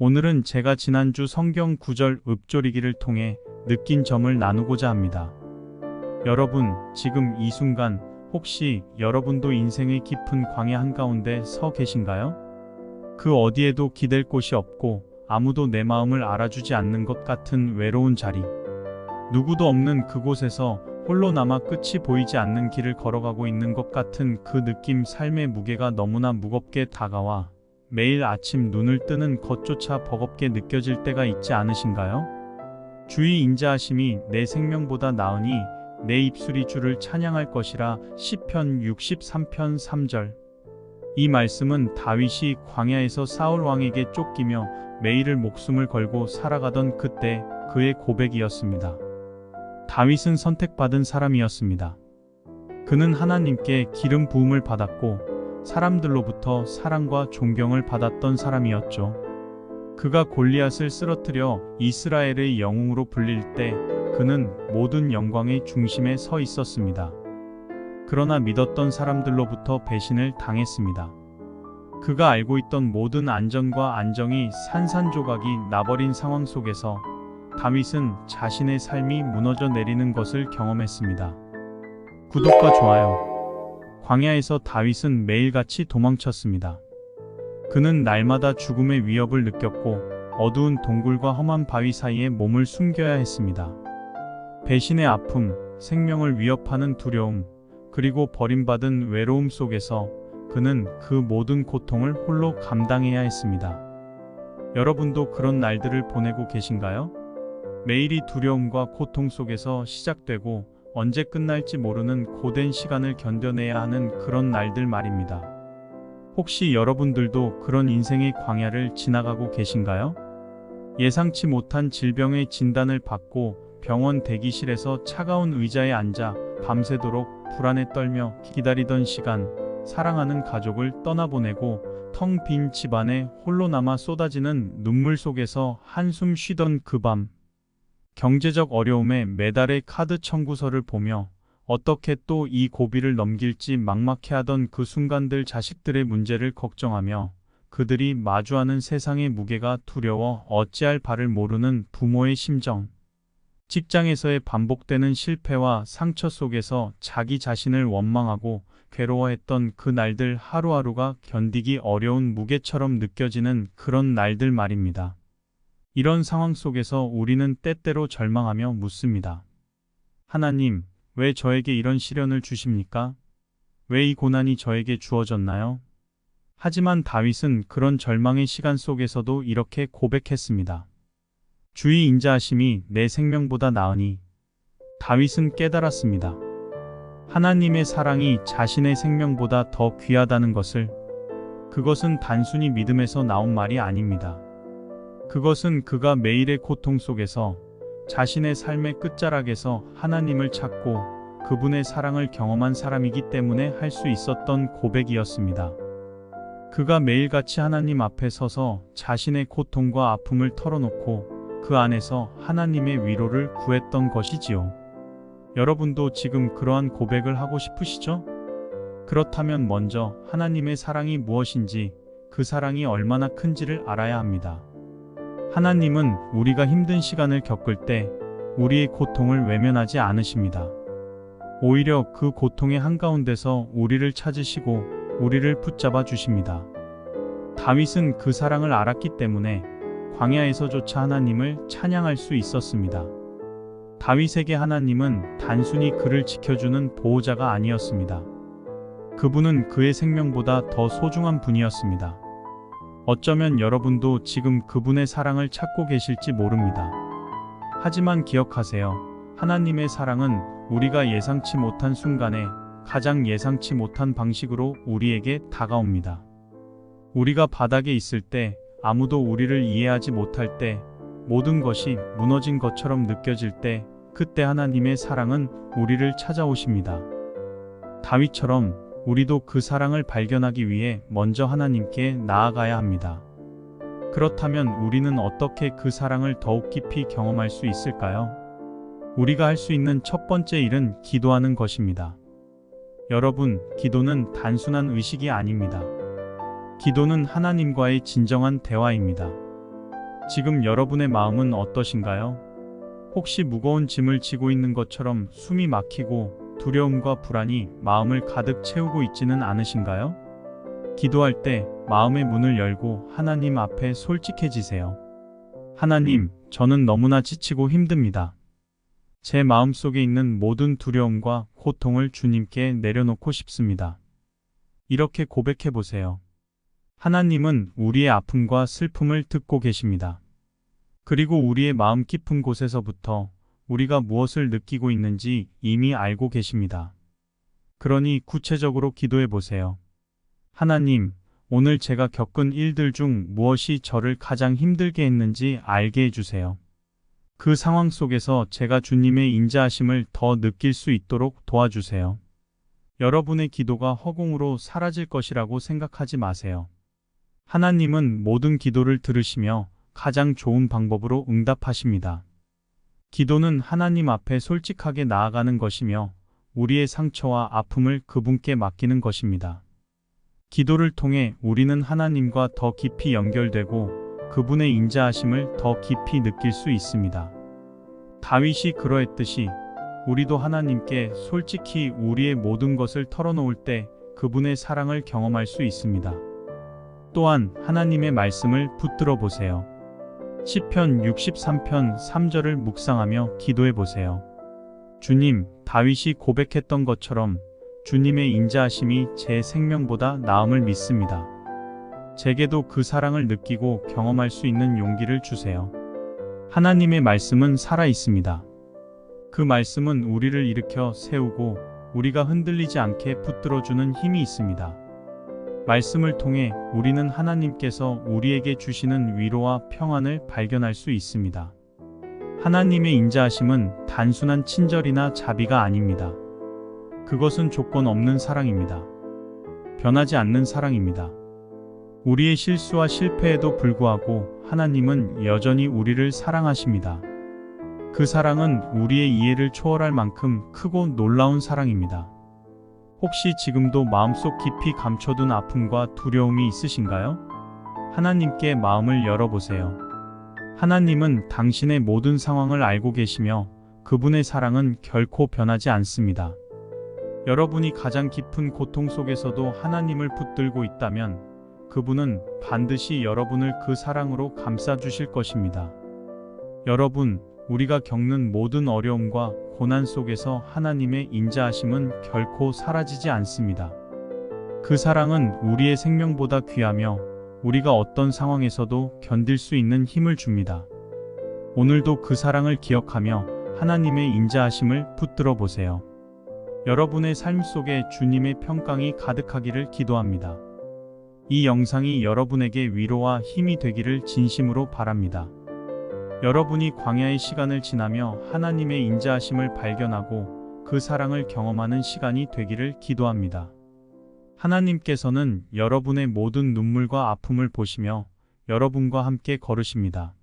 오늘은 제가 지난주 성경 구절 읊조리기를 통해 느낀 점을 나누고자 합니다. 여러분, 지금 이 순간 혹시 여러분도 인생의 깊은 광야 한가운데 서 계신가요? 그 어디에도 기댈 곳이 없고 아무도 내 마음을 알아주지 않는 것 같은 외로운 자리. 누구도 없는 그곳에서 홀로 남아 끝이 보이지 않는 길을 걸어가고 있는 것 같은 그 느낌, 삶의 무게가 너무나 무겁게 다가와 매일 아침 눈을 뜨는 것조차 버겁게 느껴질 때가 있지 않으신가요? 주의 인자하심이 내 생명보다 나으니 내 입술이 주를 찬양할 것이라. 시편 63편 3절. 이 말씀은 다윗이 광야에서 사울 왕에게 쫓기며 매일을 목숨을 걸고 살아가던 그때 그의 고백이었습니다. 다윗은 선택받은 사람이었습니다. 그는 하나님께 기름 부음을 받았고 사람들로부터 사랑과 존경을 받았던 사람이었죠. 그가 골리앗을 쓰러뜨려 이스라엘의 영웅으로 불릴 때 그는 모든 영광의 중심에 서 있었습니다. 그러나 믿었던 사람들로부터 배신을 당했습니다. 그가 알고 있던 모든 안전과 안정이 산산조각이 나버린 상황 속에서 다윗은 자신의 삶이 무너져 내리는 것을 경험했습니다. 구독과 좋아요. 광야에서 다윗은 매일같이 도망쳤습니다. 그는 날마다 죽음의 위협을 느꼈고 어두운 동굴과 험한 바위 사이에 몸을 숨겨야 했습니다. 배신의 아픔, 생명을 위협하는 두려움, 그리고 버림받은 외로움 속에서 그는 그 모든 고통을 홀로 감당해야 했습니다. 여러분도 그런 날들을 보내고 계신가요? 매일이 두려움과 고통 속에서 시작되고 언제 끝날지 모르는 고된 시간을 견뎌내야 하는 그런 날들 말입니다. 혹시 여러분들도 그런 인생의 광야를 지나가고 계신가요? 예상치 못한 질병의 진단을 받고 병원 대기실에서 차가운 의자에 앉아 밤새도록 불안에 떨며 기다리던 시간, 사랑하는 가족을 떠나보내고 텅 빈 집안에 홀로 남아 쏟아지는 눈물 속에서 한숨 쉬던 그 밤, 경제적 어려움에 매달의 카드 청구서를 보며 어떻게 또 이 고비를 넘길지 막막해하던 그 순간들, 자식들의 문제를 걱정하며 그들이 마주하는 세상의 무게가 두려워 어찌할 바를 모르는 부모의 심정, 직장에서의 반복되는 실패와 상처 속에서 자기 자신을 원망하고 괴로워했던 그 날들, 하루하루가 견디기 어려운 무게처럼 느껴지는 그런 날들 말입니다. 이런 상황 속에서 우리는 때때로 절망하며 묻습니다. 하나님, 왜 저에게 이런 시련을 주십니까? 왜 이 고난이 저에게 주어졌나요? 하지만 다윗은 그런 절망의 시간 속에서도 이렇게 고백했습니다. 주의 인자하심이 내 생명보다 나으니. 다윗은 깨달았습니다. 하나님의 사랑이 자신의 생명보다 더 귀하다는 것을. 그것은 단순히 믿음에서 나온 말이 아닙니다. 그것은 그가 매일의 고통 속에서 자신의 삶의 끝자락에서 하나님을 찾고 그분의 사랑을 경험한 사람이기 때문에 할 수 있었던 고백이었습니다. 그가 매일같이 하나님 앞에 서서 자신의 고통과 아픔을 털어놓고 그 안에서 하나님의 위로를 구했던 것이지요. 여러분도 지금 그러한 고백을 하고 싶으시죠? 그렇다면 먼저 하나님의 사랑이 무엇인지, 그 사랑이 얼마나 큰지를 알아야 합니다. 하나님은 우리가 힘든 시간을 겪을 때 우리의 고통을 외면하지 않으십니다. 오히려 그 고통의 한가운데서 우리를 찾으시고 우리를 붙잡아 주십니다. 다윗은 그 사랑을 알았기 때문에 광야에서조차 하나님을 찬양할 수 있었습니다. 다윗에게 하나님은 단순히 그를 지켜주는 보호자가 아니었습니다. 그분은 그의 생명보다 더 소중한 분이었습니다. 어쩌면 여러분도 지금 그분의 사랑을 찾고 계실지 모릅니다. 하지만 기억하세요. 하나님의 사랑은 우리가 예상치 못한 순간에 가장 예상치 못한 방식으로 우리에게 다가옵니다. 우리가 바닥에 있을 때, 아무도 우리를 이해하지 못할 때, 모든 것이 무너진 것처럼 느껴질 때, 그때 하나님의 사랑은 우리를 찾아오십니다. 다윗처럼 우리도 그 사랑을 발견하기 위해 먼저 하나님께 나아가야 합니다. 그렇다면 우리는 어떻게 그 사랑을 더욱 깊이 경험할 수 있을까요? 우리가 할 수 있는 첫 번째 일은 기도하는 것입니다. 여러분, 기도는 단순한 의식이 아닙니다. 기도는 하나님과의 진정한 대화입니다. 지금 여러분의 마음은 어떠신가요? 혹시 무거운 짐을 지고 있는 것처럼 숨이 막히고 두려움과 불안이 마음을 가득 채우고 있지는 않으신가요? 기도할 때 마음의 문을 열고 하나님 앞에 솔직해지세요. 하나님, 저는 너무나 지치고 힘듭니다. 제 마음속에 있는 모든 두려움과 고통을 주님께 내려놓고 싶습니다. 이렇게 고백해 보세요. 하나님은 우리의 아픔과 슬픔을 듣고 계십니다. 그리고 우리의 마음 깊은 곳에서부터 우리가 무엇을 느끼고 있는지 이미 알고 계십니다. 그러니 구체적으로 기도해 보세요. 하나님, 오늘 제가 겪은 일들 중 무엇이 저를 가장 힘들게 했는지 알게 해주세요. 그 상황 속에서 제가 주님의 인자하심을 더 느낄 수 있도록 도와주세요. 여러분의 기도가 허공으로 사라질 것이라고 생각하지 마세요. 하나님은 모든 기도를 들으시며 가장 좋은 방법으로 응답하십니다. 기도는 하나님 앞에 솔직하게 나아가는 것이며 우리의 상처와 아픔을 그분께 맡기는 것입니다. 기도를 통해 우리는 하나님과 더 깊이 연결되고 그분의 인자하심을 더 깊이 느낄 수 있습니다. 다윗이 그러했듯이 우리도 하나님께 솔직히 우리의 모든 것을 털어놓을 때 그분의 사랑을 경험할 수 있습니다. 또한 하나님의 말씀을 붙들어 보세요. 시편 63편 3절을 묵상하며 기도해 보세요. 주님, 다윗이 고백했던 것처럼 주님의 인자하심이 제 생명보다 나음을 믿습니다. 제게도 그 사랑을 느끼고 경험할 수 있는 용기를 주세요. 하나님의 말씀은 살아 있습니다. 그 말씀은 우리를 일으켜 세우고 우리가 흔들리지 않게 붙들어주는 힘이 있습니다. 말씀을 통해 우리는 하나님께서 우리에게 주시는 위로와 평안을 발견할 수 있습니다. 하나님의 인자하심은 단순한 친절이나 자비가 아닙니다. 그것은 조건 없는 사랑입니다. 변하지 않는 사랑입니다. 우리의 실수와 실패에도 불구하고 하나님은 여전히 우리를 사랑하십니다. 그 사랑은 우리의 이해를 초월할 만큼 크고 놀라운 사랑입니다. 혹시 지금도 마음속 깊이 감춰둔 아픔과 두려움이 있으신가요? 하나님께 마음을 열어보세요. 하나님은 당신의 모든 상황을 알고 계시며 그분의 사랑은 결코 변하지 않습니다. 여러분이 가장 깊은 고통 속에서도 하나님을 붙들고 있다면 그분은 반드시 여러분을 그 사랑으로 감싸주실 것입니다. 여러분, 우리가 겪는 모든 어려움과 고난 속에서 하나님의 인자하심은 결코 사라지지 않습니다. 그 사랑은 우리의 생명보다 귀하며 우리가 어떤 상황에서도 견딜 수 있는 힘을 줍니다. 오늘도 그 사랑을 기억하며 하나님의 인자하심을 붙들어 보세요. 여러분의 삶 속에 주님의 평강이 가득하기를 기도합니다. 이 영상이 여러분에게 위로와 힘이 되기를 진심으로 바랍니다. 여러분이 광야의 시간을 지나며 하나님의 인자하심을 발견하고 그 사랑을 경험하는 시간이 되기를 기도합니다. 하나님께서는 여러분의 모든 눈물과 아픔을 보시며 여러분과 함께 걸으십니다.